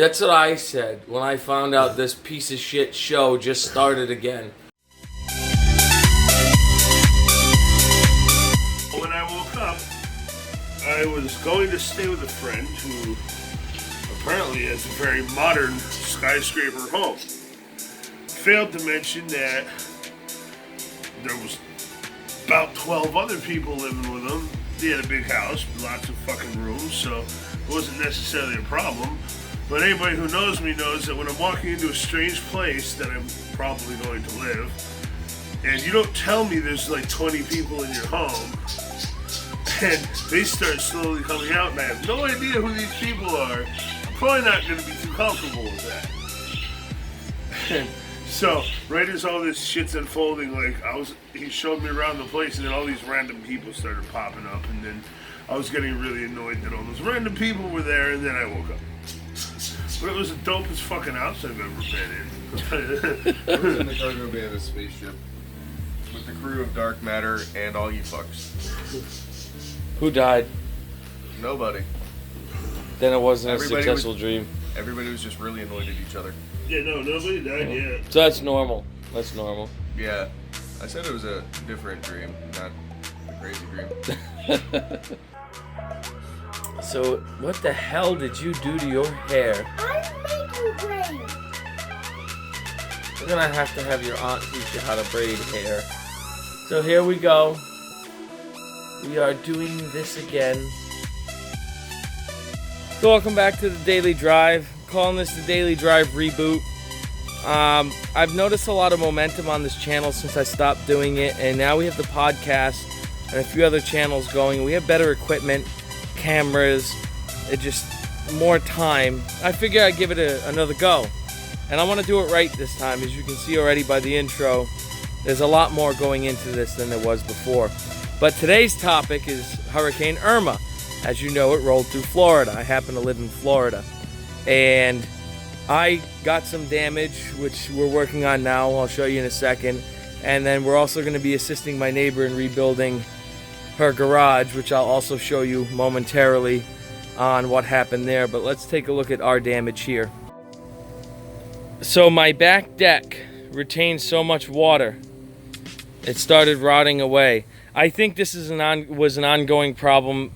That's what I said when I found out this piece of shit show just started again. When I woke up, I was going to stay with a friend who apparently has a very modern skyscraper home. Failed to mention that there was about 12 other people living with them. They had a big house, lots of fucking rooms, so it wasn't necessarily a problem. But anybody who knows me knows that when I'm walking into a strange place that I'm probably going to live, and you don't tell me there's like 20 people in your home, and they start slowly coming out, and I have no idea who these people are, I'm probably not going to be too comfortable with that. And so, right as all this shit's unfolding, he showed me around the place, and then all these random people started popping up, and then I was getting really annoyed that all those random people were there, and then I woke up. But it was the dopest fucking house I've ever been in. I was in the cargo bay of a spaceship with the crew of Dark Matter and all you fucks. Who died? Nobody. Then it wasn't a successful dream. Everybody was just really annoyed at each other. Yeah, no, nobody died yet. So that's normal. That's normal. Yeah. I said it was a different dream, not a crazy dream. So, what the hell did you do to your hair? I'm making braids. We're gonna have to have your aunt teach you how to braid hair. So here we go. We are doing this again. So welcome back to the Daily Drive. I'm calling this the Daily Drive Reboot. I've noticed a lot of momentum on this channel since I stopped doing it, and now we have the podcast and a few other channels going. We have better equipment, cameras, it just more time. I figure I'd give it another go, and I want to do it right this time. As you can see already by the intro, there's a lot more going into this than there was before. But today's topic is Hurricane Irma. As you know, it rolled through Florida. I happen to live in Florida, and I got some damage, which we're working on now. I'll show you in a second. And then we're also going to be assisting my neighbor in rebuilding her garage, which I'll also show you momentarily on what happened there. But let's take a look at our damage here. So my back deck retained so much water, it started rotting away. I think this is was an ongoing problem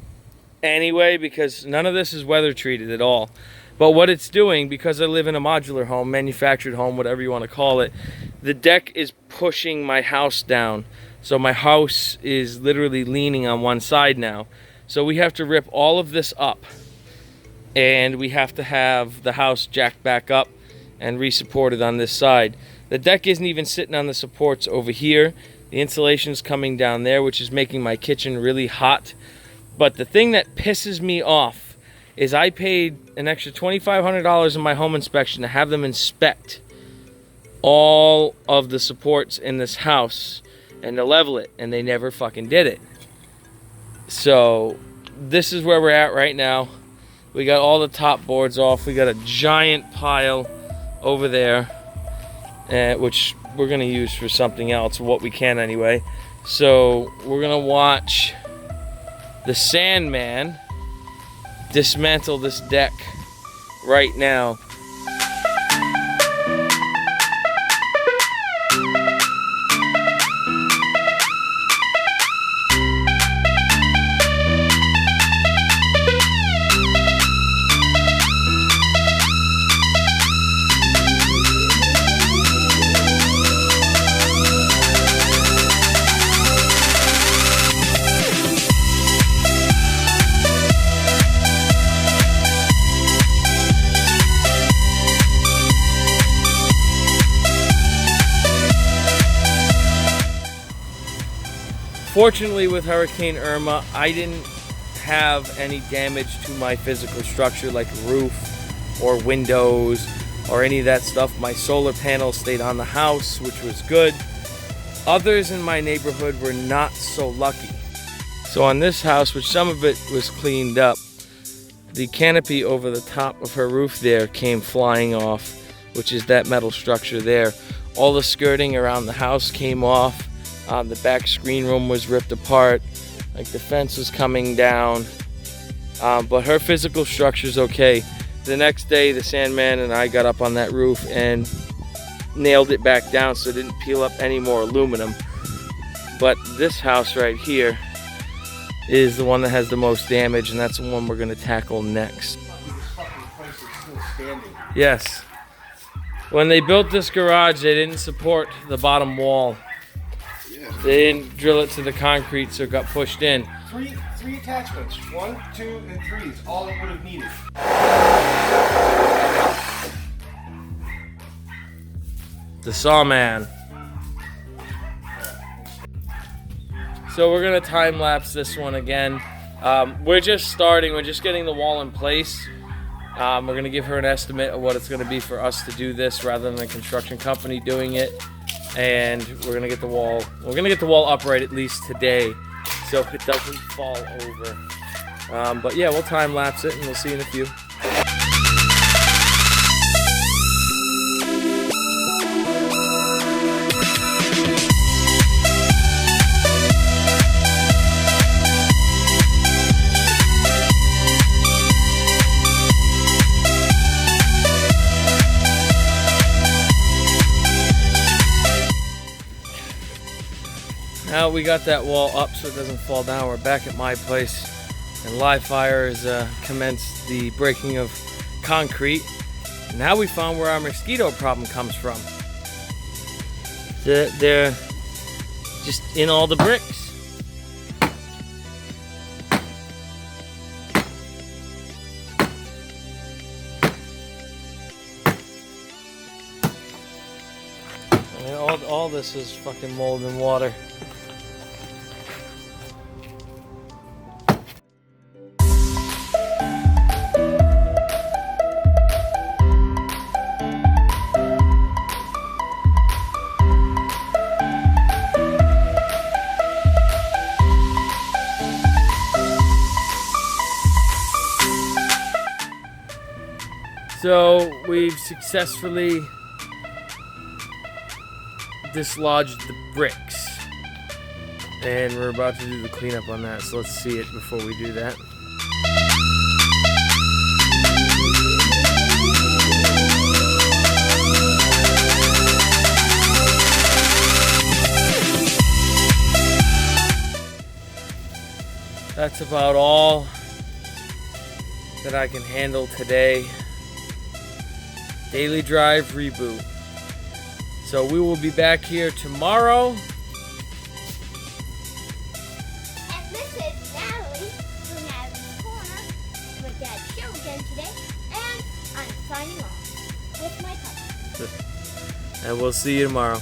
anyway, because none of this is weather treated at all. But what it's doing, because I live in a modular home, manufactured home, whatever you want to call it, the deck is pushing my house down. So my house is literally leaning on one side now. So we have to rip all of this up, and we have to have the house jacked back up and re-supported on this side. The deck isn't even sitting on the supports over here. The insulation's coming down there, which is making my kitchen really hot. But the thing that pisses me off is I paid an extra $2,500 in my home inspection to have them inspect all of the supports in this house and to level it, and they never fucking did it. So this is where we're at right now. We got all the top boards off. We got a giant pile over there, which we're gonna use for something else, what we can anyway. So we're gonna watch the Sandman dismantle this deck right now. Fortunately, with Hurricane Irma, I didn't have any damage to my physical structure like roof or windows or any of that stuff. My solar panels stayed on the house, which was good. Others in my neighborhood were not so lucky. So on this house, which some of it was cleaned up, the canopy over the top of her roof there came flying off, which is that metal structure there. All the skirting around the house came off. The back screen room was ripped apart, like the fence was coming down, but her physical structure's okay. The next day, the Sandman and I got up on that roof and nailed it back down so it didn't peel up any more aluminum. But this house right here is the one that has the most damage, and that's the one we're gonna tackle next. Yes. When they built this garage, they didn't support the bottom wall. They didn't drill it to the concrete, so it got pushed in. Three attachments. 1, 2, and 3 is all it would have needed. The Sawman. So we're gonna time lapse this one again. We're just starting. We're just getting the wall in place. We're gonna give her an estimate of what it's gonna be for us to do this rather than a construction company doing it. And we're gonna get the wall. We're gonna get the wall upright at least today, so it doesn't fall over. But yeah, we'll time lapse it, and we'll see you in a few. Now we got that wall up so it doesn't fall down. We're back at my place, and live fire has commenced the breaking of concrete. Now we found where our mosquito problem comes from. They're just in all the bricks. I mean, all this is fucking mold and water. So we've successfully dislodged the bricks, and we're about to do the cleanup on that, so let's see it before we do that. That's about all that I can handle today. Daily Drive Reboot. So we will be back here tomorrow. And this is Natalie from Natalie's Corner with Dad's show again today. And I'm signing off with my puppy. and we'll see you tomorrow.